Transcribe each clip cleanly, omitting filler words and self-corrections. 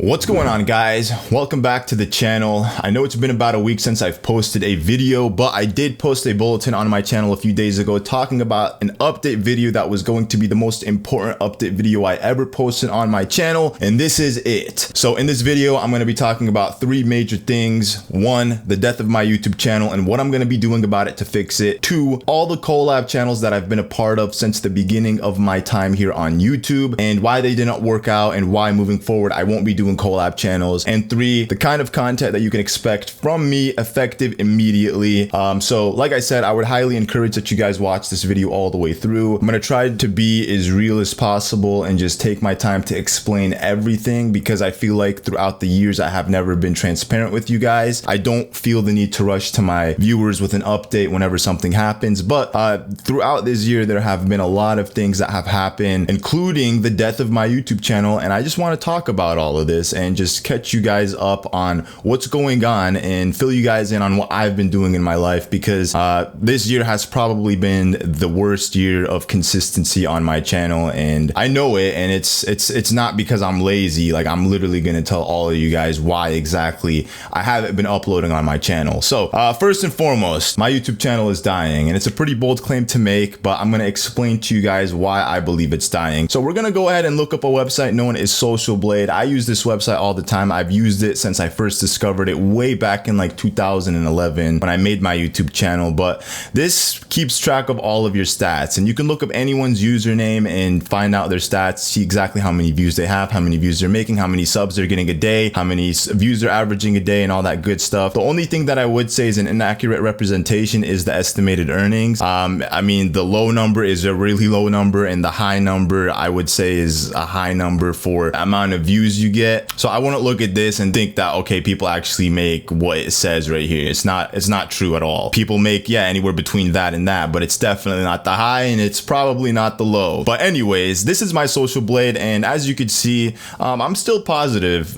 What's going on, guys? Welcome back to the channel. I know it's been about a week since I've posted a video, but I did post a bulletin on my channel a few days ago talking about an update video that was going to be the most important update video I ever posted on my channel, and this is it. So in this video, I'm going to be talking about three major things. One, the death of my YouTube channel and what I'm going to be doing about it to fix it. Two, all the collab channels that I've been a part of since the beginning of my time here on YouTube and why they did not work out and why moving forward I won't be doing collab channels. And three, the kind of content that you can expect from me effective immediately. So like I said, I would highly encourage that you guys watch this video all the way through. I'm gonna try to be as real as possible and just take my time to explain everything, because I feel like throughout the years I have never been transparent with you guys. I don't feel the need to rush to my viewers with an update whenever something happens, but throughout this year there have been a lot of things that have happened, including the death of my YouTube channel, and I just want to talk about all of this and just catch you guys up on what's going on and fill you guys in on what I've been doing in my life, because this year has probably been the worst year of consistency on my channel, and I know it, and it's not because I'm lazy. Like, I'm literally gonna tell all of you guys why exactly I haven't been uploading on my channel. So first and foremost, my YouTube channel is dying, and it's a pretty bold claim to make, but I'm gonna explain to you guys why I believe it's dying. So we're gonna go ahead and look up a website known as Social Blade. I use this website all the time. I've used it since I first discovered it way back in like 2011 when I made my YouTube channel, but this keeps track of all of your stats, and you can look up anyone's username and find out their stats, see exactly how many views they have, how many views they're making, how many subs they're getting a day, how many views they're averaging a day, and all that good stuff. The only thing that I would say is an inaccurate representation is the estimated earnings. I mean, the low number is a really low number, and the high number I would say is a high number for the amount of views you get. So I wouldn't look at this and think that, okay, people actually make what it says right here. It's not true at all. People make, yeah, anywhere between that and that, but it's definitely not the high, and it's probably not the low. But anyways, this is my Social Blade, and as you can see, I'm still positive.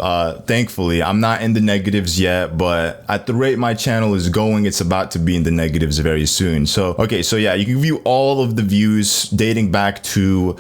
Thankfully, I'm not in the negatives yet, but at the rate my channel is going, it's about to be in the negatives very soon. So, okay, so yeah, you can view all of the views dating back to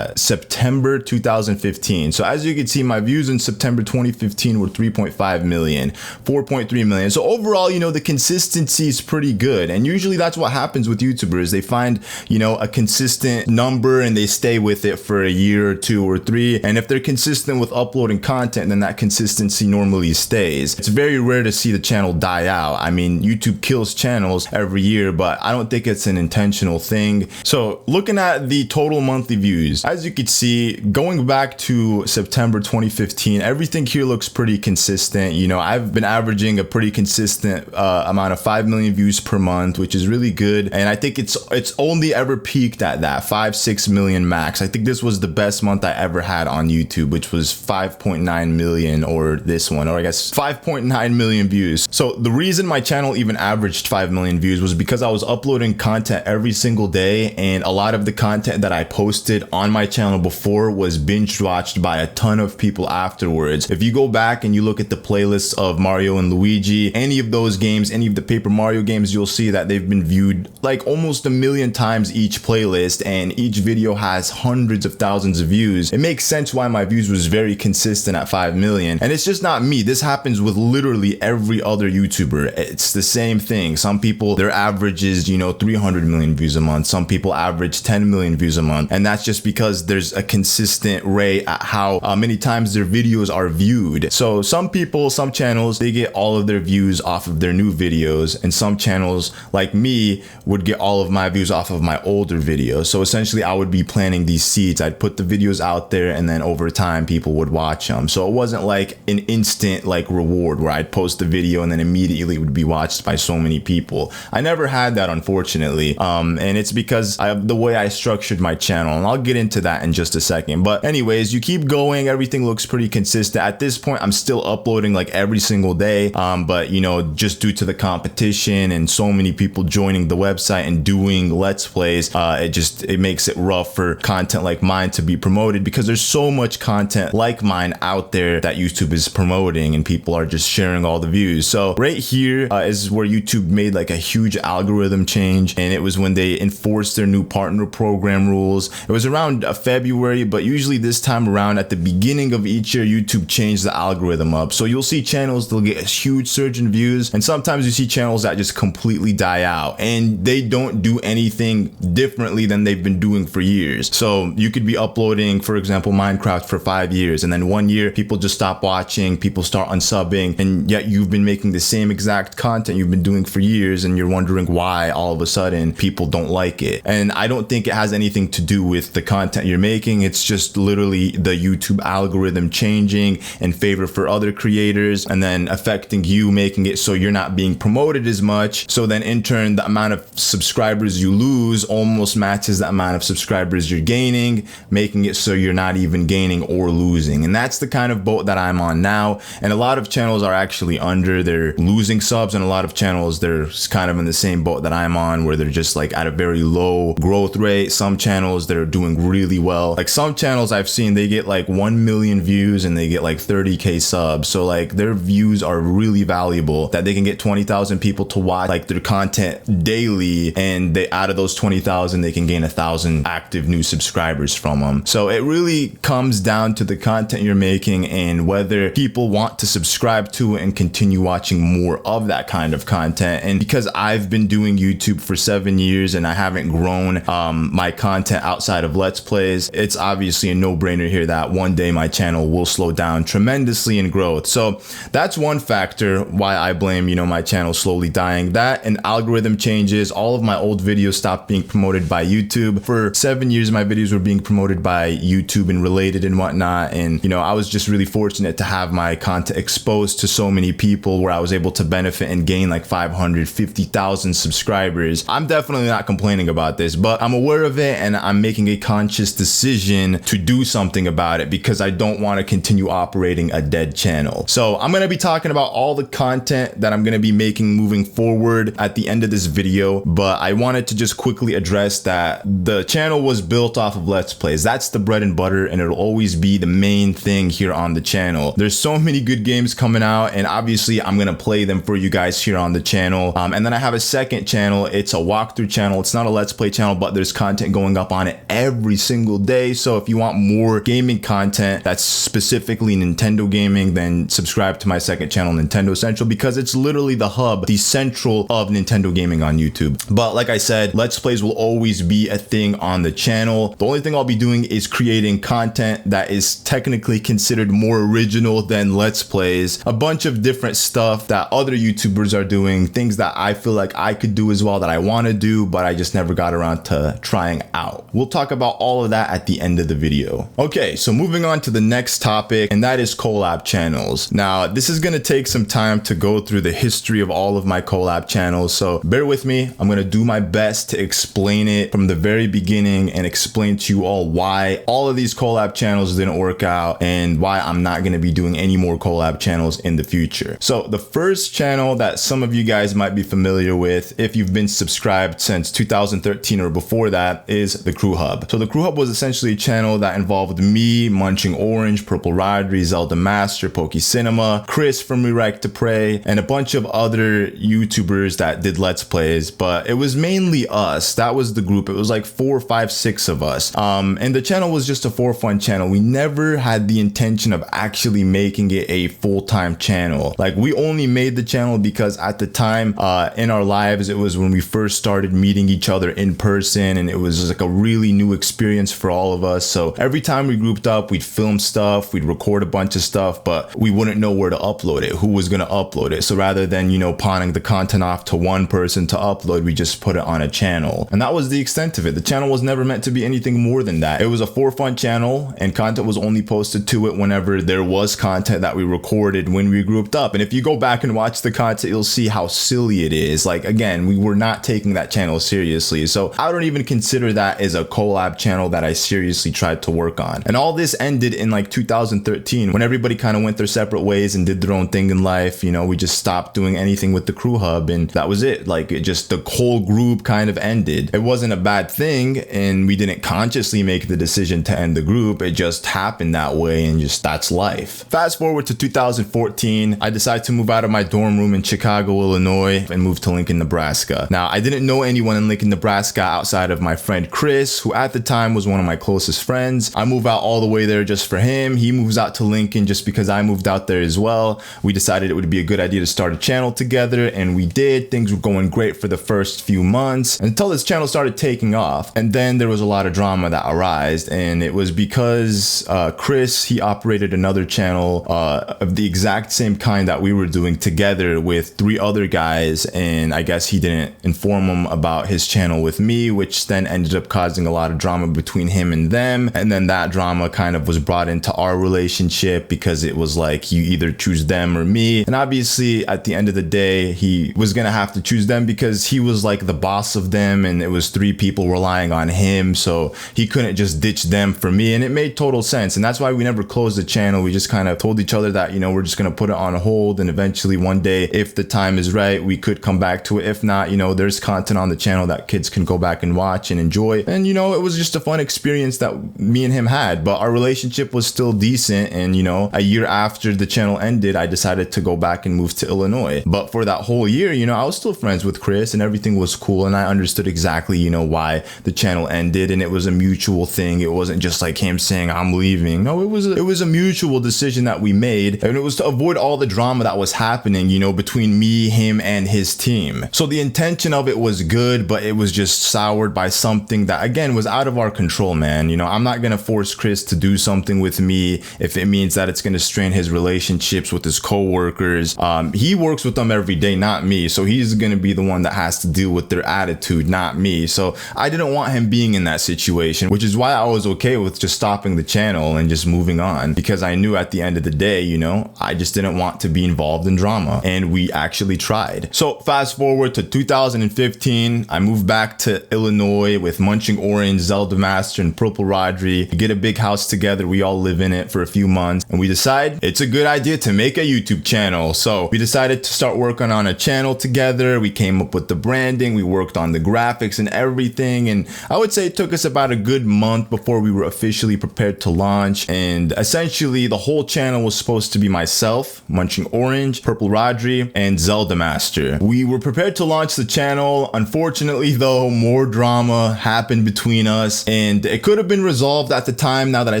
September 2015. So as you can see, my views in September 2015 were 3.5 million, 4.3 million. So overall, you know, the consistency is pretty good. And usually that's what happens with YouTubers. They find, you know, a consistent number and they stay with it for a year or two or three. And if they're consistent with uploading content, then that consistency normally stays. It's very rare to see the channel die out. I mean, YouTube kills channels every year, but I don't think it's an intentional thing. So looking at the total monthly views, as you can see, going back to September 2015, everything here looks pretty consistent. You know, I've been averaging a pretty consistent amount of 5 million views per month, which is really good. And I think it's only ever peaked at that 5-6 million max. I think this was the best month I ever had on YouTube, which was 5.9 million, or this one, or I guess 5.9 million views. So the reason my channel even averaged 5 million views was because I was uploading content every single day, and a lot of the content that I posted on my channel before was binge watched by a ton of people afterwards. If you go back and you look at the playlists of Mario and Luigi, any of those games, any of the Paper Mario games, you'll see that they've been viewed like almost 1 million times each playlist, and each video has hundreds of thousands of views. It makes sense why my views was very consistent at 5 million. And it's just not me. This happens with literally every other YouTuber. It's the same thing. Some people, their average is, you know, 300 million views a month. Some people average 10 million views a month. And that's just because there's a consistent rate at how many times their videos are viewed. So some people, some channels, they get all of their views off of their new videos, and some channels like me would get all of my views off of my older videos. So essentially I would be planting these seeds. I'd put the videos out there, and then over time people would watch them. So it wasn't like an instant like reward where I'd post the video and then immediately it would be watched by so many people. I never had that, unfortunately, and it's because of the way I structured my channel, and I'll get into that in just a second. But anyways, you keep going, everything looks pretty consistent. At this point, I'm still uploading like every single day, but you know, just due to the competition and so many people joining the website and doing let's plays, it makes it rough for content like mine to be promoted, because there's so much content like mine out there that YouTube is promoting, and people are just sharing all the views. So right here is where YouTube made like a huge algorithm change, and it was when they enforced their new partner program rules. It was around February, but usually this time around at the beginning of each year, YouTube changed the algorithm up. So you'll see channels, they'll get a huge surge in views, and sometimes you see channels that just completely die out, and they don't do anything differently than they've been doing for years. So you could be uploading, for example, Minecraft for 5 years, and then 1 year people just stop watching, people start unsubbing, and yet you've been making the same exact content you've been doing for years, and you're wondering why all of a sudden people don't like it. And I don't think it has anything to do with the content you're making. It's just literally the YouTube algorithm changing in favor for other creators, and then affecting you, making it so you're not being promoted as much. So then in turn, the amount of subscribers you lose almost matches the amount of subscribers you're gaining, making it so you're not even gaining or losing. And that's the kind of boat that I'm on now. And a lot of channels are actually under, they're losing subs, and a lot of channels, they're kind of in the same boat that I'm on, where they're just like at a very low growth rate. Some channels, they're doing really well. Like some channels I've seen, they get like 1 million views and they get like 30K subs. So like their views are really valuable, that they can get 20,000 people to watch like their content daily, and they, out of those 20,000, they can gain 1,000 active new subscribers from them. So it really comes down to the content you're making and whether people want to subscribe to it and continue watching more of that kind of content. And because I've been doing YouTube for 7 years and I haven't grown my content outside of Let's Plays, it's obviously a no-brainer here that one day my channel will slow down tremendously in growth. So that's one factor why I blame, you know, my channel slowly dying. That and algorithm changes. All of my old videos stopped being promoted by YouTube. For 7 years, my videos were being promoted by YouTube and related and whatnot. And, you know, I was just really fortunate to have my content exposed to so many people where I was able to benefit and gain like 550,000 subscribers. I'm definitely not complaining about this, but I'm aware of it and I'm making a conscious decision to do something about it because I don't want to continue operating a dead channel. So I'm going to be talking about all the content that I'm going to be making moving forward at the end of this video, but I wanted to just quickly address that the channel was built off of Let's Plays. That's the bread and butter, and it'll always be the main thing here on the channel. There's so many good games coming out, and obviously I'm going to play them for you guys here on the channel. And then I have a second channel. It's a walkthrough channel. It's not a Let's Play channel, but there's content going up on it every single day. So if you want more gaming content that's specifically Nintendo gaming, then subscribe to my second channel, Nintendo Central, because it's literally the hub, the central of Nintendo gaming on YouTube. But like I said, Let's Plays will always be a thing on the channel. The only thing I'll be doing is creating content that is technically considered more original than Let's Plays. A bunch of different stuff that other YouTubers are doing, things that I feel like I could do as well, that I want to do, but I just never got around to trying out. We'll talk about all of that at the end of the video. Okay, so moving on to the next topic, and that is collab channels. Now, this is going to take some time to go through the history of all of my collab channels, so bear with me. I'm going to do my best to explain it from the very beginning and explain to you all why all of these collab channels didn't work out and why I'm not going to be doing any more collab channels in the future. So the first channel that some of you guys might be familiar with, if you've been subscribed since 2013 or before that, is the Crew Hub. So the Crew Hub was essentially a channel that involved me, Munching Orange, Purple Ridery, Zelda Master, Poke Cinema, Chris from Rewrite to Pray, and a bunch of other YouTubers that did Let's Plays, but it was mainly us. That was the group. It was like 4, 5, 6 of us. And the channel was just a for fun channel. We never had the intention of actually making it a full-time channel. Like, we only made the channel because at the time in our lives, it was when we first started meeting each other in person, and it was just like a really new experience for all of us. So every time we grouped up, we'd film stuff, we'd record a bunch of stuff, but we wouldn't know where to upload it, who was going to upload it. So rather than, you know, pawning the content off to one person to upload, we just put it on a channel. And that was the extent of it. The channel was never meant to be anything more than that. It was a for fun channel, and content was only posted to it whenever there was content that we recorded when we grouped up. And if you go back and watch the content, you'll see how silly it is. Like, again, we were not taking that channel seriously. So I don't even consider that as a collab channel that I seriously tried to work on. And all this ended in like 2013 when everybody kind of went their separate ways and did their own thing in life. You know, we just stopped doing anything with the Crew Hub, and that was it. Like, it just, the whole group kind of ended. It wasn't a bad thing, and we didn't consciously make the decision to end the group. It just happened that way, and just, that's life. Fast forward to 2014, I decided to move out of my dorm room in Chicago, Illinois, and move to Lincoln, Nebraska. Now, I didn't know anyone in Lincoln, Nebraska outside of my friend Chris, who at the time was one of my closest friends. I moved out all the way there just for him. He moves out to Lincoln just because I moved out there as well. We decided it would be a good idea to start a channel together, and we did. Things were going great for the first few months until this channel started taking off. And then there was a lot of drama that arose, and it was because Chris, he operated another channel of the exact same kind that we were doing together with 3 other guys, and I guess he didn't inform them about his channel with me, which then ended up causing a lot of drama between him and them. And then that drama kind of was brought into our relationship because it was like, you either choose them or me. And obviously at the end of the day, he was gonna have to choose them because he was like the boss of them, and it was 3 people relying on him, so he couldn't just ditch them for me. And it made total sense, and that's why we never closed the channel. We just kind of told each other that, you know, we're just gonna put it on hold, and eventually one day, if the time is right, we could come back to it. If not, you know, there's content on the channel that kids can go back and watch and enjoy. And you know, it was just a fun experience that me and him had, but our relationship was still decent. And you know, a year after the channel ended, I decided to go back and move to Illinois. But for that whole year, you know, I was still friends with Chris and everything was cool, and I understood exactly, you know, why the channel ended, and it was a mutual thing. It wasn't just like him saying I'm leaving. No, it was a mutual decision that we made, and it was to avoid all the drama that was happening, you know, between me, him, and his team. So the intention of it was good, but it was just soured by something that, again, was out of our control, man. You know, I'm not gonna force Chris to do something with me if it means that it's gonna strain his relationships with his co-workers. He works with them every day, not me, so he's gonna be the one that has to deal with their attitude, not me. So I didn't want him being in that situation, which is why I was okay with just stopping the channel and just moving on, because I knew at the end of the day, you know, I just didn't want to be involved in drama, and we actually tried. So fast forward to 2015, I moved back to Illinois with Munching Orange, Zelda Master, and Purple Rodri. We get a big house together, we all live in it for a few months, and we decide it's a good idea to make a YouTube channel. So we decided to start working on a channel together. We came up with the branding, we worked on the graphics and everything, and I would say it took us about a good month before we were officially prepared to launch. And essentially the whole channel was supposed to be myself, Munching Orange, Purple Rodri, and Zelda Master. We were prepared to launch the channel. Unfortunately though, more drama happened between us, and it could have been resolved at the time. Now that I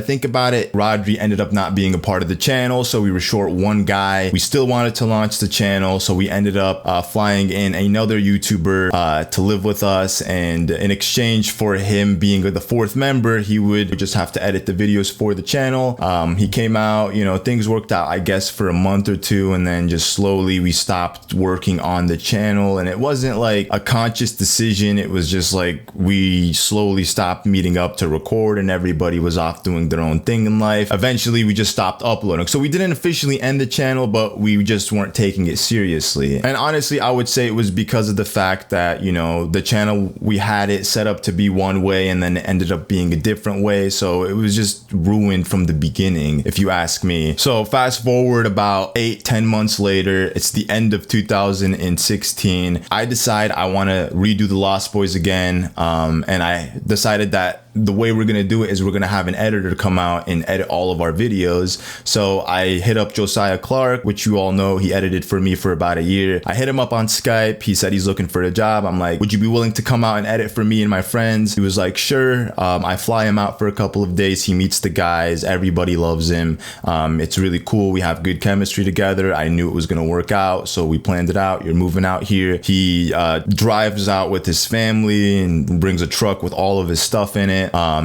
think about it, Rodri ended up not being a part of the channel, so we were short one guy. We still wanted to launch the channel, so we ended up flying in another YouTuber to live with us, and in exchange for him being the 4th member, he would just have to edit the videos for the channel. He came out, you know, things worked out, I guess, for a month or 2, and then just slowly we stopped working on the channel. And it wasn't like a conscious decision, it was just like we slowly stopped meeting up to record, and everybody was off doing their own thing in life. Eventually we just stopped uploading, so we didn't officially end the channel, but we just weren't taking it seriously. And honestly, I would say it was because of the fact that, you know, the channel, we had it set up to be one way, and then it ended up being a different way, so it was just ruined from the beginning, if you ask me. So fast forward about 8-10 months later, it's the end of 2016. I decide I want to redo the Lost Boys again, and I decided that the way we're gonna do it is we're gonna have an editor come out and edit all of our videos. So I hit up Josiah Clark, which you all know, he edited for me for about a year. I hit him up on Skype. He said he's looking for a job. I'm like, would you be willing to come out and edit for me and my friends? He was like, sure. I fly him out for a couple of days. He meets the guys, everybody loves him. It's really cool, we have good chemistry together. I knew it was gonna work out, so we planned it out. You're moving out here. He drives out with his family and brings a truck with all of his stuff in it.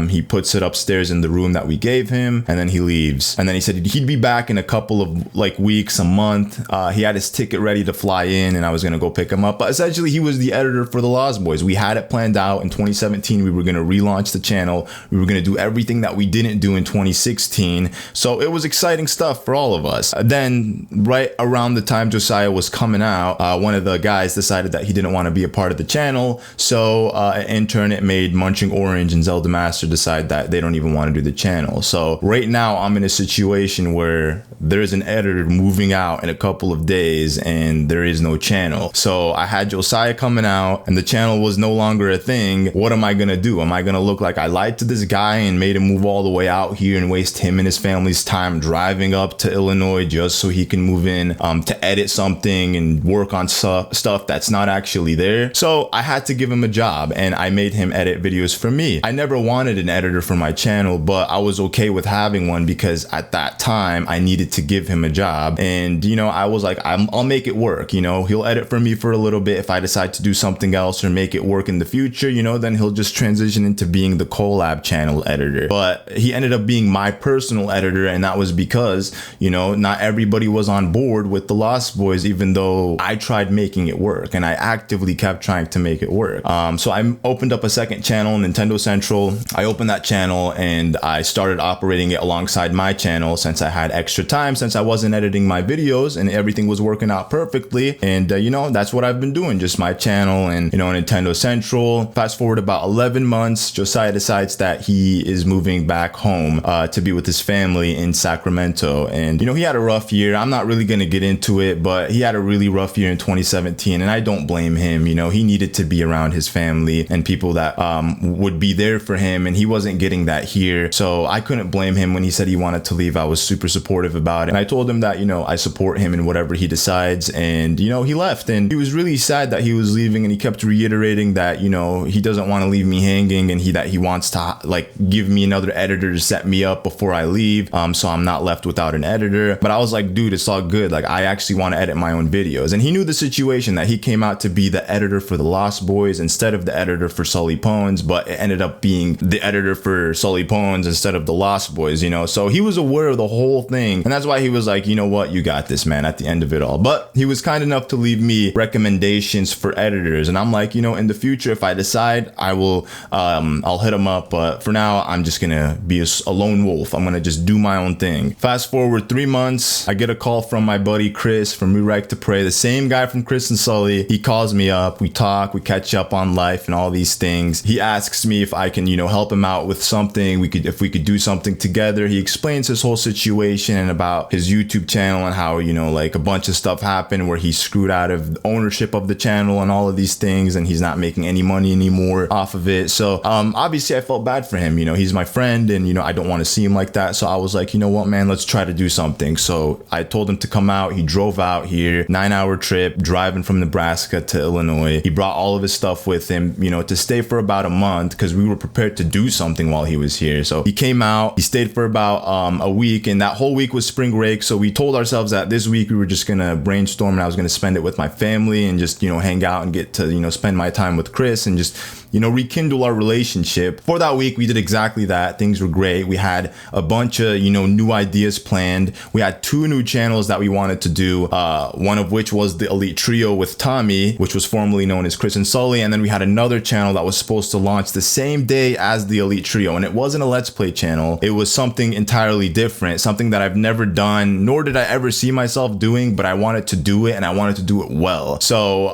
He puts it upstairs in the room that we gave him, and then he leaves. And then he said he'd be back in a couple of like weeks, a month. He had his ticket ready to fly in, and I was gonna go pick him up. But essentially he was the editor for the Lost Boys. We had it planned out. In 2017 we were gonna relaunch the channel. We were gonna do everything that we didn't do in 2016. So it was exciting stuff for all of us. Then right around the time Josiah was coming out, one of the guys decided that he didn't want to be a part of the channel. So in turn it made Munching Orange and Zelda Master decide that they don't even want to do the channel. So right now I'm in a situation where there's an editor moving out in a couple of days and there is no channel. So I had Josiah coming out and the channel was no longer a thing. What am I gonna do? Am I gonna look like I lied to this guy and made him move all the way out here and waste him and his family's time driving up to Illinois just so he can move in to edit something and work on stuff that's not actually there? So I had to give him a job, and I made him edit videos for me. I never never wanted an editor for my channel, but I was okay with having one because at that time I needed to give him a job. And, you know, I was like, I'll make it work. You know, he'll edit for me for a little bit. If I decide to do something else or make it work in the future, you know, then he'll just transition into being the collab channel editor. But he ended up being my personal editor, and that was because, you know, not everybody was on board with the Lost Boys, even though I tried making it work, and I actively kept trying to make it work. So I opened up a second channel, Nintendo Central. I opened that channel and I started operating it alongside my channel since I had extra time, since I wasn't editing my videos and everything was working out perfectly. And you know, that's what I've been doing, just my channel and, you know, Nintendo Central. Fast forward about 11 months, Josiah decides that he is moving back home to be with his family in Sacramento. And, you know, he had a rough year. I'm not really going to get into it, but he had a really rough year in 2017, and I don't blame him. You know, he needed to be around his family and people that would be there for him, and he wasn't getting that here. So I couldn't blame him when he said he wanted to leave. I was super supportive about it, and I told him that, you know, I support him in whatever he decides. And, you know, he left, and he was really sad that he was leaving, and he kept reiterating that, you know, he doesn't want to leave me hanging, and that he wants to like give me another editor to set me up before I leave, so I'm not left without an editor. But I was like, dude, it's all good. Like, I actually want to edit my own videos. And he knew the situation, that he came out to be the editor for the Lost Boys instead of the editor for SullyPwnz, but it ended up being the editor for SullyPwnz instead of the Lost Boys, you know. So he was aware of the whole thing, and that's why he was like, you know what, you got this, man, at the end of it all. But he was kind enough to leave me recommendations for editors, and I'm like, you know, in the future, if I decide, I will I'll hit him up, but for now I'm just gonna be a lone wolf. I'm gonna just do my own thing. Fast forward 3 months, I get a call from my buddy Chris from Rewrite to Pray, the same guy from Chris and Sully. He calls me up, we talk, we catch up on life and all these things. He asks me if I can, you know, help him out with something, if we could do something together. He explains his whole situation and about his YouTube channel and how, you know, like a bunch of stuff happened where he screwed out of ownership of the channel and all of these things, and he's not making any money anymore off of it. So obviously I felt bad for him. You know, he's my friend, and, you know, I don't want to see him like that. So I was like, you know what, man, let's try to do something. So I told him to come out. He drove out here, 9-hour trip, driving from Nebraska to Illinois. He brought all of his stuff with him, you know, to stay for about a month, because we were prepared to do something while he was here. So he came out, he stayed for about a week, and that whole week was spring break. So we told ourselves that this week we were just gonna brainstorm, and I was gonna spend it with my family and just, you know, hang out and get to, you know, spend my time with Chris and just, you know, rekindle our relationship. For that week, we did exactly that. Things were great. We had a bunch of, you know, new ideas planned. We had 2 new channels that we wanted to do, one of which was the Elite Trio with Tommy, which was formerly known as Chris and Sully. And then we had another channel that was supposed to launch the same day as the Elite Trio, and it wasn't a Let's Play channel. It was something entirely different, something that I've never done, nor did I ever see myself doing, but I wanted to do it, and I wanted to do it well. So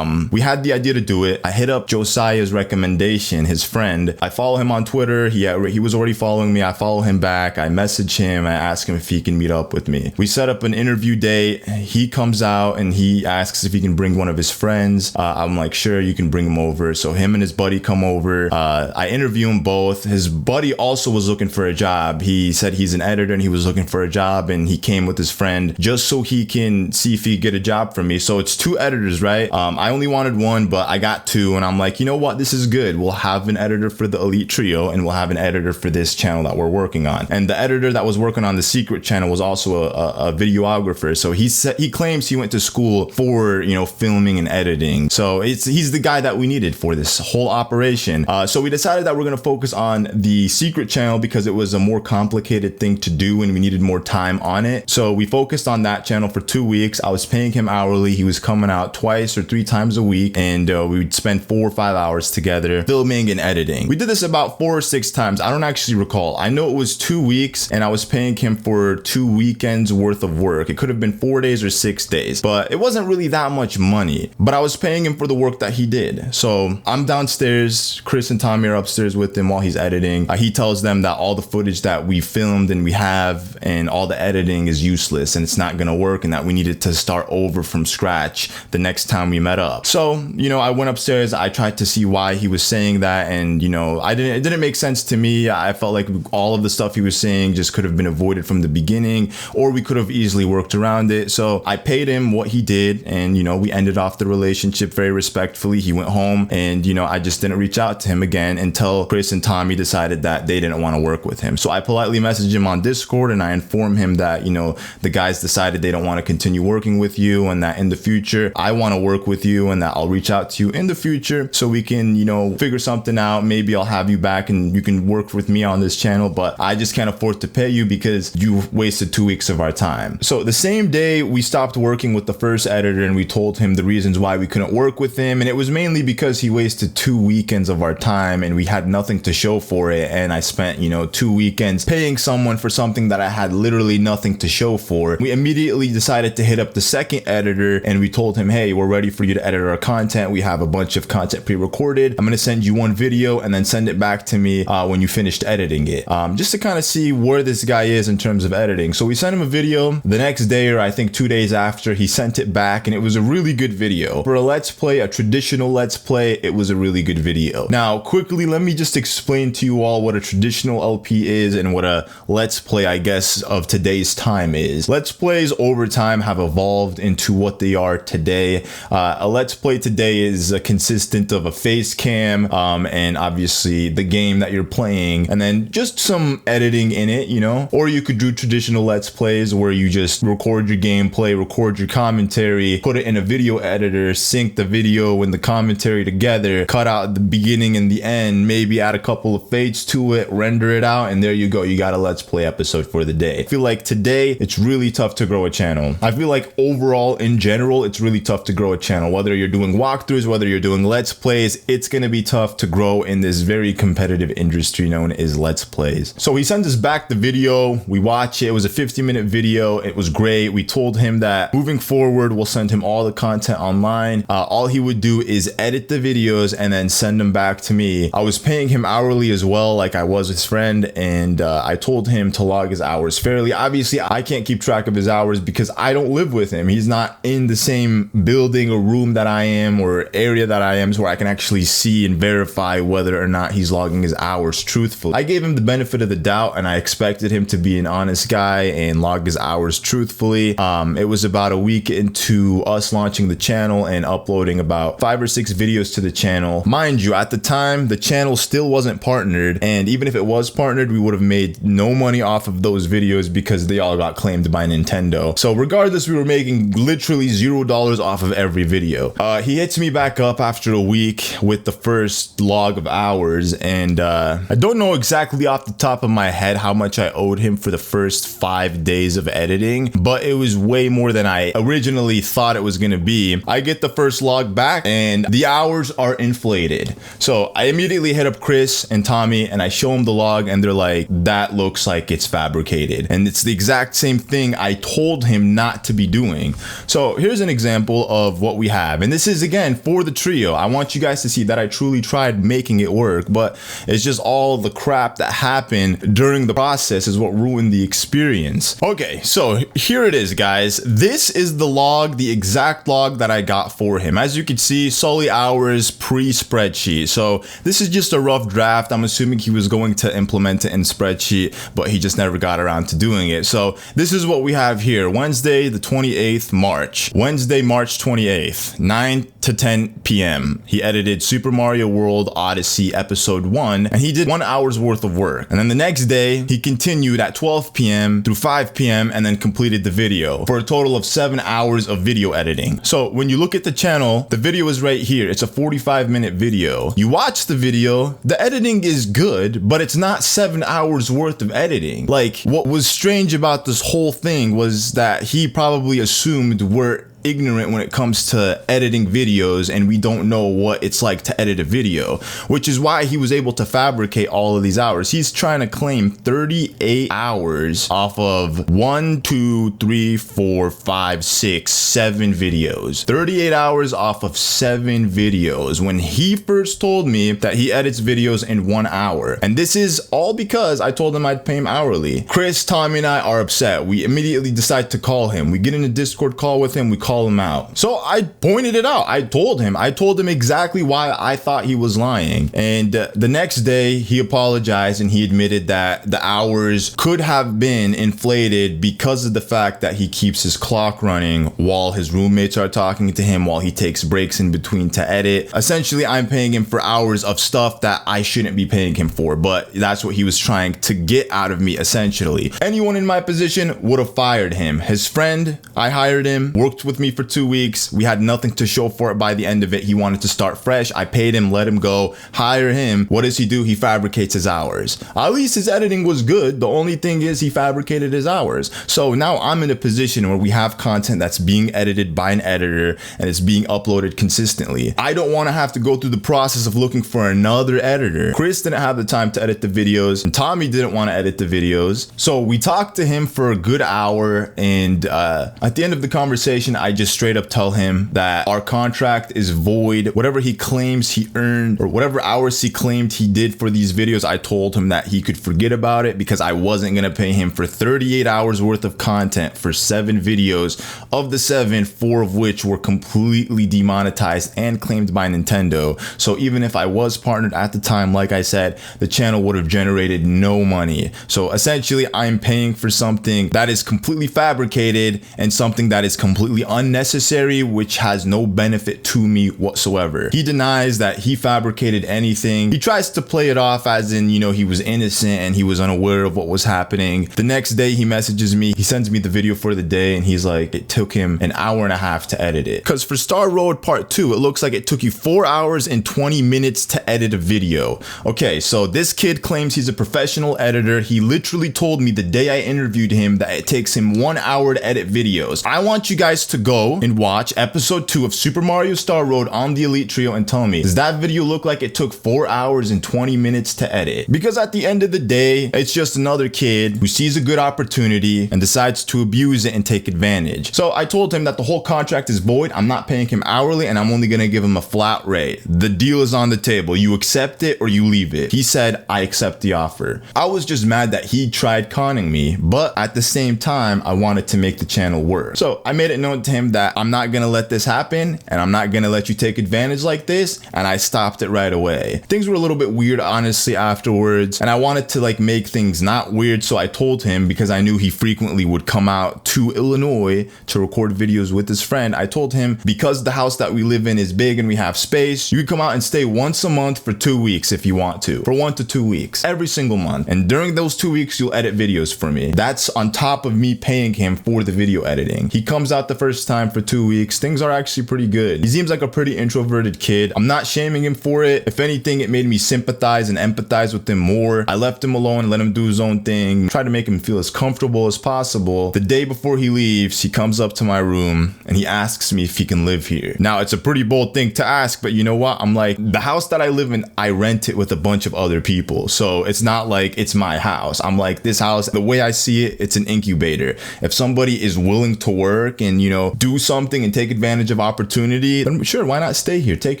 we had the idea to do it. I hit up Josiah's recommendation, his friend. I follow him on Twitter. He was already following me. I follow him back. I message him. I ask him if he can meet up with me. We set up an interview date. He comes out and he asks if he can bring one of his friends. I'm like, sure, you can bring him over. So him and his buddy come over. I interview them both. His buddy also was looking for a job. He said he's an editor and he was looking for a job, and he came with his friend just so he can see if he could get a job from me. So it's 2 editors, right? I only wanted 1, but I got 2, and I'm like, you know what? This is good. We'll have an editor for the Elite Trio, and we'll have an editor for this channel that we're working on. And the editor that was working on the secret channel was also a videographer. So he claims he went to school for, you know, filming and editing. So he's the guy that we needed for this whole operation. So we decided that we're going to focus on the secret channel because it was a more complicated thing to do and we needed more time on it. So we focused on that channel for 2 weeks. I was paying him hourly. He was coming out 2 or 3 times a week, and we would spend 4 or 5 hours together filming and editing. We did this about 4 or 6 times. I don't actually recall. I know it was 2 weeks, and I was paying him for 2 weekends worth of work. It could have been 4 days or 6 days, but it wasn't really that much money. But I was paying him for the work that he did. So I'm downstairs. Chris and Tommy are upstairs with him while he's editing. He tells them that all the footage that we filmed and we have and all the editing is useless and it's not gonna work, and that we needed to start over from scratch the next time we met up. So, you know, I went upstairs. I tried to see why he was saying that, and, you know, it didn't make sense to me. I felt like all of the stuff he was saying just could have been avoided from the beginning, or we could have easily worked around it. So I paid him what he did, and, you know, we ended off the relationship very respectfully. He went home, and, you know, I just didn't reach out to him again until well, Chris and Tommy decided that they didn't want to work with him. So I politely messaged him on Discord and I informed him that, you know, the guys decided they don't want to continue working with you, and that in the future I want to work with you, and that I'll reach out to you in the future so we can, you know, figure something out. Maybe I'll have you back and you can work with me on this channel, but I just can't afford to pay you because you wasted 2 weeks of our time. So the same day we stopped working with the first editor and we told him the reasons why we couldn't work with him, and it was mainly because he wasted 2 weekends of our time and we had nothing to show for it. And I spent, you know, 2 weekends paying someone for something that I had literally nothing to show for. We immediately decided to hit up the second editor and we told him, hey, we're ready for you to edit our content. We have a bunch of content pre-recorded. I'm going to send you one video and then send it back to me when you finished editing it, just to kind of see where this guy is in terms of editing. So we sent him a video. The next day, or I think 2 days after, he sent it back and it was a really good video. For a let's play, a traditional let's play, it was a really good video. Now, quickly, let me just explain to you all what a traditional LP is and what a let's play, I guess, of today's time is. Let's plays over time have evolved into what they are today. A let's play today is consistent of a face cam and obviously the game that you're playing, and then just some editing in it, you know. Or you could do traditional let's plays where you just record your gameplay, record your commentary, put it in a video editor, sync the video and the commentary together, cut out the beginning and the end, maybe add a couple of fades to it, render it out, and there you go, you got a let's play episode for the day. I feel like today it's really tough to grow a channel. I feel like overall in general it's really tough to grow a channel. Whether you're doing walkthroughs, whether you're doing let's plays, it's gonna be tough to grow in this very competitive industry known as let's plays. So he sent us back the video, we watch it. It was a 50-minute video. It was great. We told him that moving forward we'll send him all the content online. All he would do is edit the videos and then send them back to me. I was paying him hourly as well, like I was his friend, and I told him to log his hours fairly. Obviously I can't keep track of his hours because I don't live with him. He's not in the same building or room that I am or area that I am, so where I can actually see and verify whether or not he's logging his hours truthfully. I gave him the benefit of the doubt and I expected him to be an honest guy and log his hours truthfully. It was about a week into us launching the channel and uploading about 5 or 6 videos to the channel. Mind you, at the time the channel still wasn't partnered, and even if it was partnered we would have made no money off of those videos because they all got claimed by Nintendo. So regardless, we were making literally $0 off of every video. He hits me back up after a week with the first log of hours, and I don't know exactly off the top of my head how much I owed him for the first 5 days of editing, but it was way more than I originally thought it was gonna be. I get the first log back and the hours are inflated. So I immediately hit up Chris and Tommy and I show them the log and they're like, that looks like it's fabricated. And it's the exact same thing I told him not to be doing. So here's an example of what we have. And this is again for the trio. I want you guys to see that I truly tried making it work, but it's just all the crap that happened during the process is what ruined the experience. Okay, so here it is, guys. This is the log, the exact log that I got for him. As you can see, Sully hours pre-spreadsheet. So this is just a rough draft. I'm assuming he was going to implement it in spreadsheet, but he just never got around to doing it. So this is what we have here. Wednesday, the 28th March. Wednesday, March 28th, 9 to 10 p.m. He edited Super Mario World Odyssey Episode 1, and he did 1 hour's worth of work. And then the next day, he continued at 12 p.m. through 5 p.m. and then completed the video for a total of 7 hours of video editing. So when you look at the channel, the video is right here. It's a 45-minute video. You watch the video, the editing is good, but it's not 7 hours worth of editing. Like, what was strange about this whole thing was that he probably assumed we're ignorant when it comes to editing videos and we don't know what it's like to edit a video, which is why he was able to fabricate all of these hours. He's trying to claim 38 hours off of 1, 2, 3, 4, 5, 6, 7 videos. 38 hours off of 7 videos when he first told me that he edits videos in 1 hour. And this is all because I told him I'd pay him hourly. Chris, Tommy, and I are upset. We immediately decide to call him. We get in a Discord call with him. We call call him out. So I pointed it out. I told him exactly why I thought he was lying. And the next day he apologized and he admitted that the hours could have been inflated because of the fact that he keeps his clock running while his roommates are talking to him, while he takes breaks in between to edit. Essentially, I'm paying him for hours of stuff that I shouldn't be paying him for, but that's what he was trying to get out of me, essentially. Anyone in my position would have fired him. His friend, I hired him, worked with me for 2 weeks. We had nothing to show for it by the end of it. He wanted to start fresh. I paid him, let him go, hire him. What does he do? He fabricates his hours. At least his editing was good. The only thing is he fabricated his hours. So now I'm in a position where we have content that's being edited by an editor and it's being uploaded consistently. I don't want to have to go through the process of looking for another editor. Chris didn't have the time to edit the videos and Tommy didn't want to edit the videos. So we talked to him for a good hour, and at the end of the conversation, I just straight up tell him that our contract is void. Whatever he claims he earned or whatever hours he claimed he did for these videos, I told him that he could forget about it because I wasn't going to pay him for 38 hours worth of content for 7 videos. Of the 7, 4 of which were completely demonetized and claimed by Nintendo. So even if I was partnered at the time, like I said, the channel would have generated no money. So essentially, I'm paying for something that is completely fabricated and something that is completely unnecessary, which has no benefit to me whatsoever. He denies that he fabricated anything. He tries to play it off as in, you know, he was innocent and he was unaware of what was happening. The next day he messages me, he sends me the video for the day, and he's like, it took him an hour and a half to edit it. Because for Star Road Part 2, it looks like it took you 4 hours and 20 minutes to edit a video. Okay, so this kid claims he's a professional editor. He literally told me the day I interviewed him that it takes him 1 hour to edit videos. I want you guys to go and watch episode 2 of Super Mario Star Road on the Elite Trio and tell me, does that video look like it took 4 hours and 20 minutes to edit? Because at the end of the day, it's just another kid who sees a good opportunity and decides to abuse it and take advantage. So I told him that the whole contract is void. I'm not paying him hourly and I'm only gonna give him a flat rate. The deal is on the table. You accept it or you leave it. He said, I accept the offer. I was just mad that he tried conning me, but at the same time, I wanted to make the channel work. So I made it known to him that I'm not gonna let this happen and I'm not gonna let you take advantage like this, and I stopped it right away. Things were a little bit weird, honestly, afterwards, and I wanted to like make things not weird, so I told him, because I knew he frequently would come out to Illinois to record videos with his friend, I told him, because the house that we live in is big and we have space, you can come out and stay once a month for 2 weeks if you want to, for 1 to 2 weeks, every single month. And during those 2 weeks, you'll edit videos for me. That's on top of me paying him for the video editing. He comes out the first time for 2 weeks. Things are actually pretty good. He seems like a pretty introverted kid. I'm not shaming him for it. If anything, it made me sympathize and empathize with him more. I left him alone, let him do his own thing, try to make him feel as comfortable as possible. The day before he leaves, he comes up to my room and he asks me if he can live here. Now, it's a pretty bold thing to ask, but you know what? I'm like, the house that I live in, I rent it with a bunch of other people. So it's not like it's my house. I'm like, this house, the way I see it, it's an incubator. If somebody is willing to work and, you know, do something and take advantage of opportunity, then sure, why not stay here? Take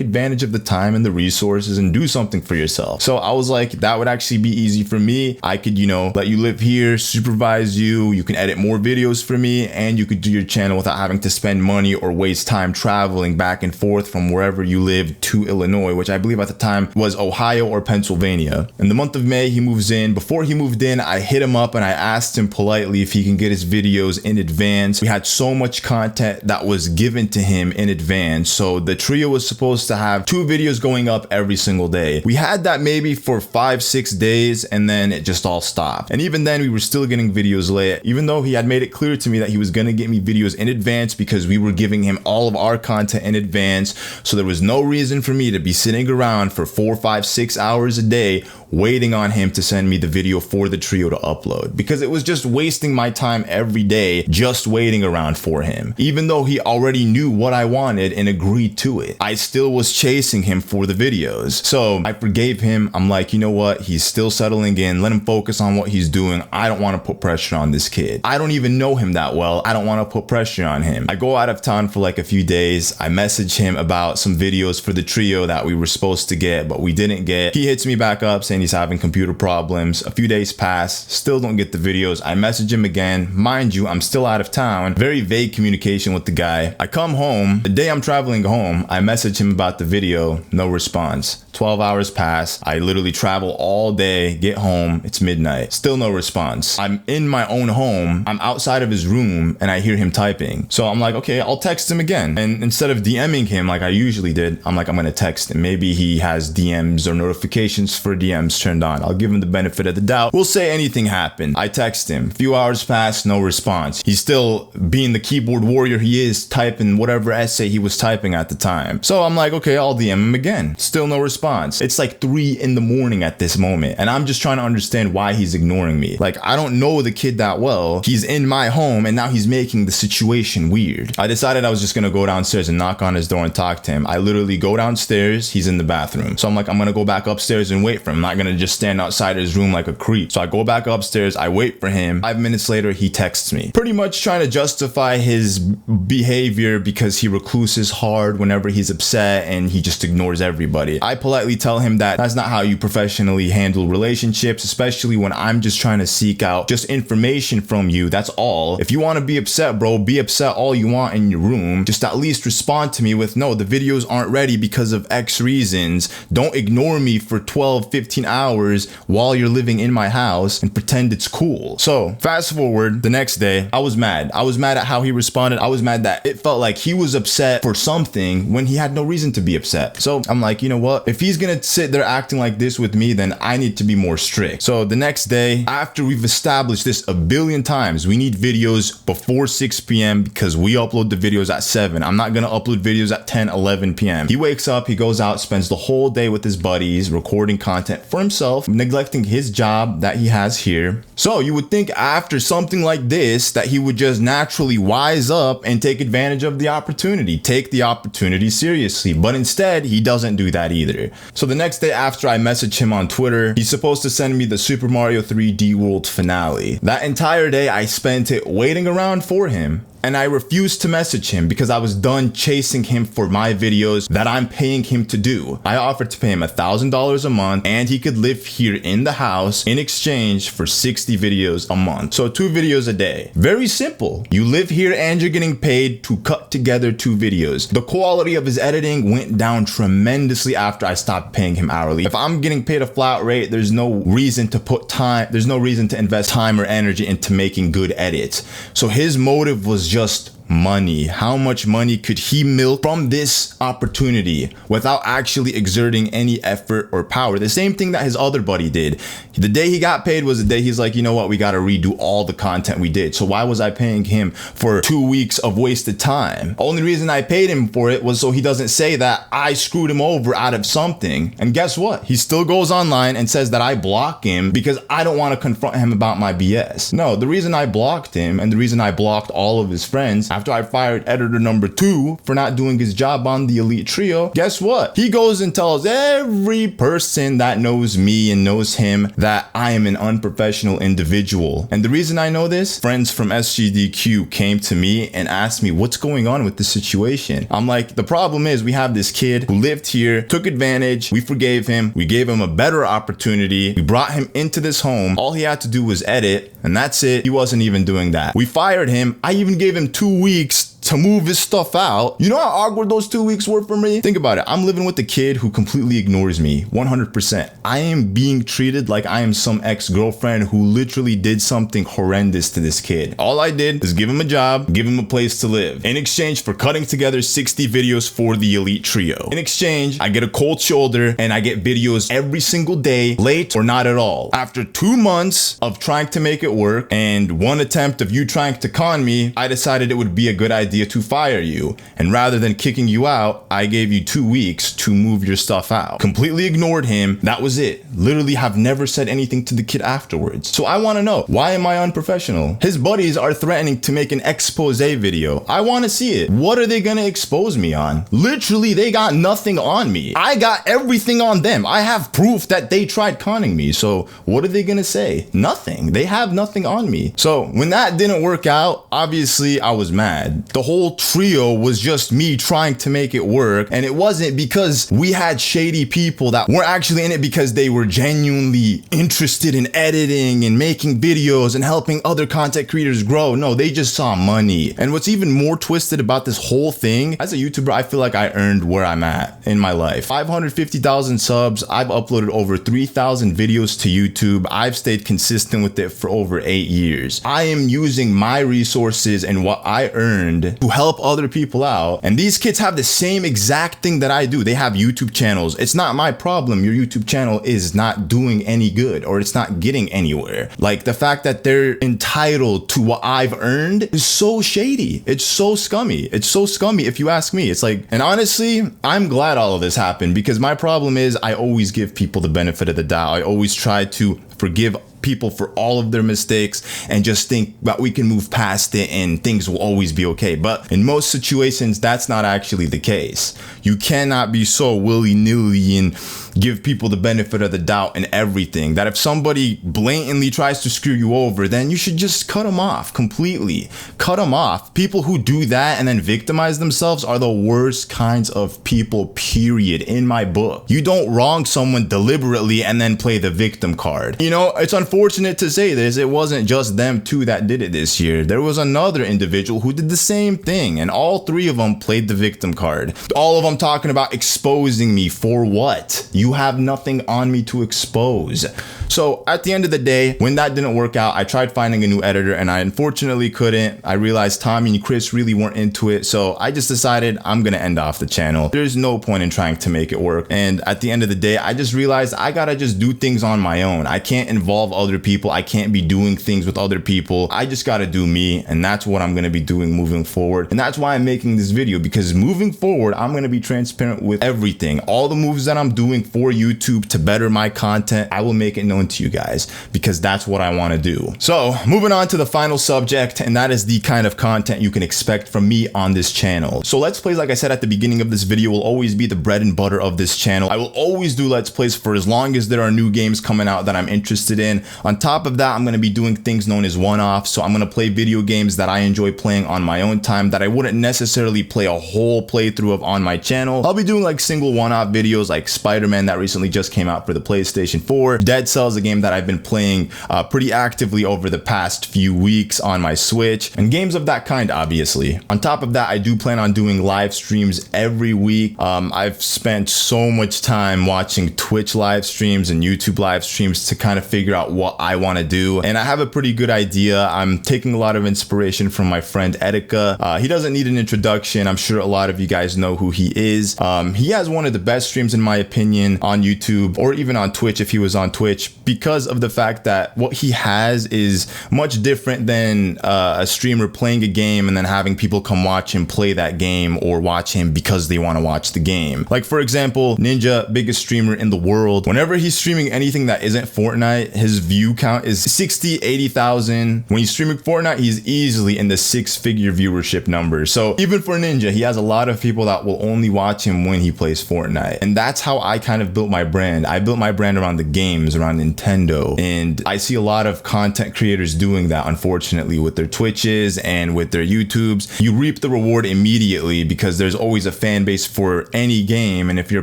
advantage of the time and the resources and do something for yourself. So I was like, that would actually be easy for me. I could, you know, let you live here, supervise you, you can edit more videos for me, and you could do your channel without having to spend money or waste time traveling back and forth from wherever you live to Illinois, which I believe at the time was Ohio or Pennsylvania. In the month of May, he moves in. Before he moved in, I hit him up and I asked him politely if he can get his videos in advance. We had so much content that was given to him in advance. So the trio was supposed to have 2 videos going up every single day. We had that maybe for 5-6 days and then it just all stopped. And even then we were still getting videos late, even though he had made it clear to me that he was going to get me videos in advance because we were giving him all of our content in advance. So there was no reason for me to be sitting around for 4, 5, 6 hours a day waiting on him to send me the video for the trio to upload, because it was just wasting my time every day just waiting around for him. Even though he already knew what I wanted and agreed to it, I still was chasing him for the videos. So I forgave him. I'm like, you know what? He's still settling in. Let him focus on what he's doing. I don't want to put pressure on this kid. I don't even know him that well. I don't want to put pressure on him. I go out of town for like a few days. I message him about some videos for the trio that we were supposed to get, but we didn't get. He hits me back up saying he's having computer problems. A few days pass, still don't get the videos. I message him again. Mind you, I'm still out of town. Very vague communication communication with the guy. I come home, the day I'm traveling home, I message him about the video, no response. 12 hours pass, I literally travel all day, get home, it's midnight, still no response. I'm in my own home, I'm outside of his room, and I hear him typing. So I'm like, okay, I'll text him again. And instead of DMing him like I usually did, I'm like, I'm gonna text him. Maybe he has DMs or notifications for DMs turned on. I'll give him the benefit of the doubt. We'll say anything happened. I text him. A few hours pass, no response. He's still being the keyboard warrior he is, typing whatever essay he was typing at the time. So I'm like, okay, I'll DM him again. Still no response. It's like 3 in the morning at this moment, and I'm just trying to understand why he's ignoring me. Like, I don't know the kid that well. He's in my home, and now he's making the situation weird. I decided I was just gonna go downstairs and knock on his door and talk to him. I literally go downstairs, he's in the bathroom. So I'm like, I'm gonna go back upstairs and wait for him. I'm not gonna just stand outside his room like a creep. So I go back upstairs, I wait for him. 5 minutes later, he texts me. Pretty much trying to justify his behavior because he recluses hard whenever he's upset and he just ignores everybody. I politely tell him that that's not how you professionally handle relationships, especially when I'm just trying to seek out just information from you. That's all. If you want to be upset, bro, be upset all you want in your room. Just at least respond to me with, no, the videos aren't ready because of X reasons. Don't ignore me for 12, 15 hours while you're living in my house and pretend it's cool. So fast forward the next day, I was mad. I was mad at how he responded. I was mad that it felt like he was upset for something when he had no reason to be upset. So I'm like, you know what? If he's gonna sit there acting like this with me, then I need to be more strict. So the next day, after we've established this a billion times, we need videos before 6 p.m. because we upload the videos at 7. I'm not gonna upload videos at 10, 11 p.m. He wakes up, he goes out, spends the whole day with his buddies, recording content for himself, neglecting his job that he has here. So you would think after something like this that he would just naturally wise up and take advantage of the opportunity, take the opportunity seriously. But instead, he doesn't do that either. So the next day after I message him on Twitter, he's supposed to send me the Super Mario 3D World finale. That entire day I spent it waiting around for him. And I refused to message him because I was done chasing him for my videos that I'm paying him to do. I offered to pay him $1,000 a month and he could live here in the house in exchange for 60 videos a month. So 2 videos a day. Very simple. You live here and you're getting paid to cut together 2 videos. The quality of his editing went down tremendously after I stopped paying him hourly. If I'm getting paid a flat rate, there's no reason to put time, there's no reason to invest time or energy into making good edits. So his motive was just money. How much money could he milk from this opportunity without actually exerting any effort or power? The same thing that his other buddy did. The day he got paid was the day he's like, you know what, we got to redo all the content we did. So why was I paying him for 2 weeks of wasted time? Only reason I paid him for it was so he doesn't say that I screwed him over out of something. And guess what? He still goes online and says that I block him because I don't want to confront him about my BS. No, the reason I blocked him and the reason I blocked all of his friends after I fired editor number 2 for not doing his job on the Elite Trio, guess what? He goes and tells every person that knows me and knows him that I am an unprofessional individual. And the reason I know this, friends from SGDQ came to me and asked me what's going on with the situation. I'm like, the problem is we have this kid who lived here, took advantage, we forgave him, we gave him a better opportunity, we brought him into this home, all he had to do was edit, and that's it. He wasn't even doing that. We fired him. I even gave him 2 weeks to move his stuff out. You know how awkward those 2 weeks were for me? Think about it. I'm living with a kid who completely ignores me 100%. I am being treated like I am some ex-girlfriend who literally did something horrendous to this kid. All I did is give him a job, give him a place to live, in exchange for cutting together 60 videos for the Elite Trio. In exchange, I get a cold shoulder and I get videos every single day, late or not at all. After 2 months of trying to make it work and 1 attempt of you trying to con me, I decided it would be a good idea to fire you, and rather than kicking you out, I gave you 2 weeks to move your stuff out. Completely ignored him. That was it. Literally have never said anything to the kid afterwards. So I want to know, why am I unprofessional? His buddies are threatening to make an expose video. I want to see it. What are they gonna expose me on? Literally, they got nothing on me. I got everything on them. I have proof that they tried conning me. So what are they gonna say? Nothing. They have nothing on me. So when that didn't work out, obviously I was mad. The whole trio was just me trying to make it work. And it wasn't because we had shady people that weren't actually in it because they were genuinely interested in editing and making videos and helping other content creators grow. No, they just saw money. And what's even more twisted about this whole thing, as a YouTuber, I feel like I earned where I'm at in my life. 550,000 subs. I've uploaded over 3,000 videos to YouTube. I've stayed consistent with it for over 8 years. I am using my resources and what I earned to help other people out. And these kids have the same exact thing that I do. They have YouTube channels. It's not my problem your YouTube channel is not doing any good or it's not getting anywhere. Like, the fact that they're entitled to what I've earned is so shady. It's so scummy. It's so scummy if you ask me. It's like, and honestly, I'm glad all of this happened, because my problem is I always give people the benefit of the doubt. I always try to forgive people for all of their mistakes and just think that we can move past it and things will always be okay. But in most situations, that's not actually the case. You cannot be so willy-nilly and give people the benefit of the doubt and everything, that if somebody blatantly tries to screw you over, then you should just cut them off completely. Cut them off. People who do that and then victimize themselves are the worst kinds of people, period, in my book. You don't wrong someone deliberately and then play the victim card. You know, it's unfortunate to say this, it wasn't just them two that did it this year. There was another individual who did the same thing, and all three of them played the victim card. All of them talking about exposing me for what? You have nothing on me to expose. So at the end of the day, when that didn't work out, I tried finding a new editor and I unfortunately couldn't. I realized Tommy and Chris really weren't into it, so I just decided I'm gonna end off the channel. There's no point in trying to make it work. And at the end of the day, I just realized I gotta just do things on my own. I can't involve other people. I can't be doing things with other people. I just gotta do me, and that's what I'm gonna be doing moving forward. And that's why I'm making this video, because moving forward, I'm gonna be transparent with everything. All the moves that I'm doing for YouTube to better my content, I will make it known to you guys, because that's what I want to do. So moving on to the final subject, and that is the kind of content you can expect from me on this channel. So Let's Plays, like I said at the beginning of this video, will always be the bread and butter of this channel. I will always do Let's Plays for as long as there are new games coming out that I'm interested in. On top of that, I'm going to be doing things known as one-offs. So I'm going to play video games that I enjoy playing on my own time that I wouldn't necessarily play a whole playthrough of on my channel. I'll be doing like single one-off videos like Spider-Man that recently just came out for the PlayStation 4, Dead Cells, a game that I've been playing pretty actively over the past few weeks on my Switch, and games of that kind, obviously. On top of that, I do plan on doing live streams every week. I've spent so much time watching Twitch live streams and YouTube live streams to kind of figure out what I want to do, and I have a pretty good idea. I'm taking a lot of inspiration from my friend Etika. He doesn't need an introduction. I'm sure a lot of you guys know who he is. He has one of the best streams, in my opinion, on YouTube, or even on Twitch if he was on Twitch, because of the fact that what he has is much different than a streamer playing a game and then having people come watch him play that game or watch him because they want to watch the game. Like, for example, Ninja, biggest streamer in the world, whenever he's streaming anything that isn't Fortnite, his view count is 60, 80,000. When he's streaming Fortnite, he's easily in the 6-figure viewership numbers. So even for Ninja, he has a lot of people that will only watch him when he plays Fortnite. And that's how I kind of built my brand. I built my brand around the games, around Nintendo. And I see a lot of content creators doing that, unfortunately, with their Twitches and with their YouTubes. You reap the reward immediately because there's always a fan base for any game. And if you're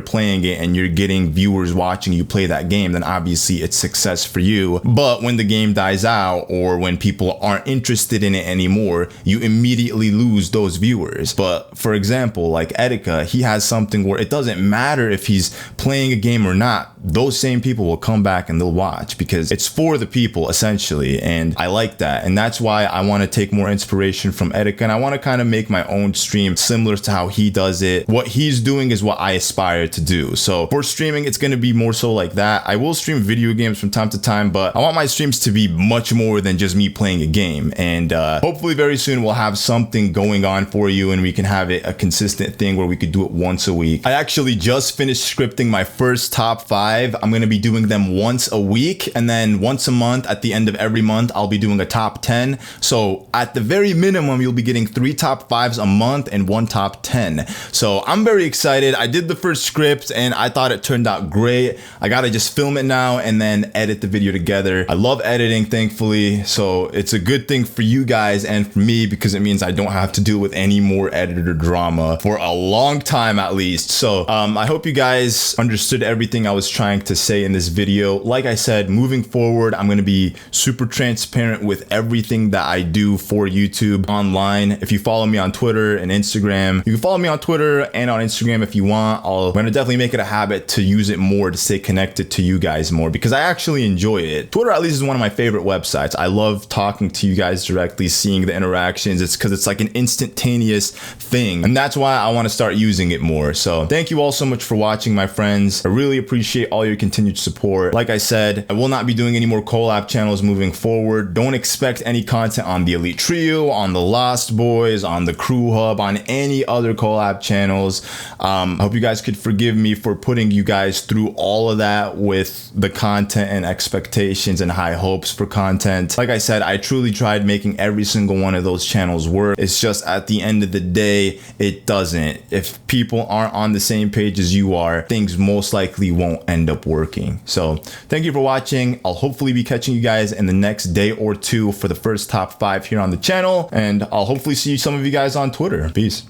playing it and you're getting viewers watching you play that game, then obviously it's success for you. But when the game dies out or when people aren't interested in it anymore, you immediately lose those viewers. But for example, like Etika, he has something where it doesn't matter if he's playing a game or not. Those same people will come back and they'll watch because it's for the people, essentially. And I like that. And that's why I want to take more inspiration from Etika, and I want to kind of make my own stream similar to how he does it. What he's doing is what I aspire to do. So for streaming, it's going to be more so like that. I will stream video games from time to time, but I want my streams to be much more than just me playing a game. And hopefully very soon we'll have something going on for you and we can have it a consistent thing where we could do it once a week. I actually just finished scripting my first top 5. I'm going to be doing them once a week, and then once a month at the end of every month I'll be doing a top 10. So at the very minimum you'll be getting 3 top 5s a month and 1 top 10. So I'm very excited. I did the first script and I thought it turned out great. I gotta just film it now and then edit the video together together. I love editing, thankfully, so it's a good thing for you guys and for me because it means I don't have to deal with any more editor drama for a long time at least. So I hope you guys understood everything I was trying to say in this video. Like I said, moving forward, I'm going to be super transparent with everything that I do for YouTube online. If you follow me on Twitter and Instagram, you can follow me on Twitter and on Instagram if you want. I'm going to definitely make it a habit to use it more to stay connected to you guys more because I actually enjoy it. Twitter at least is one of my favorite websites. I love talking to you guys directly, seeing the interactions. It's because it's like an instantaneous thing, and that's why I want to start using it more. So thank you all so much for watching, my friends. I really appreciate all your continued support. Like I said, I will not be doing any more collab channels moving forward. Don't expect any content on the Elite Trio, on the Lost Boys, on the Crew Hub, on any other collab channels. I hope you guys could forgive me for putting you guys through all of that with the content and expectations and high hopes for content. Like I said, I truly tried making every single one of those channels work. It's just at the end of the day, it doesn't. If people aren't on the same page as you are, things most likely won't end up working. So thank you for watching. I'll hopefully be catching you guys in the next day or two for the first top 5 here on the channel, and I'll hopefully see some of you guys on Twitter. Peace.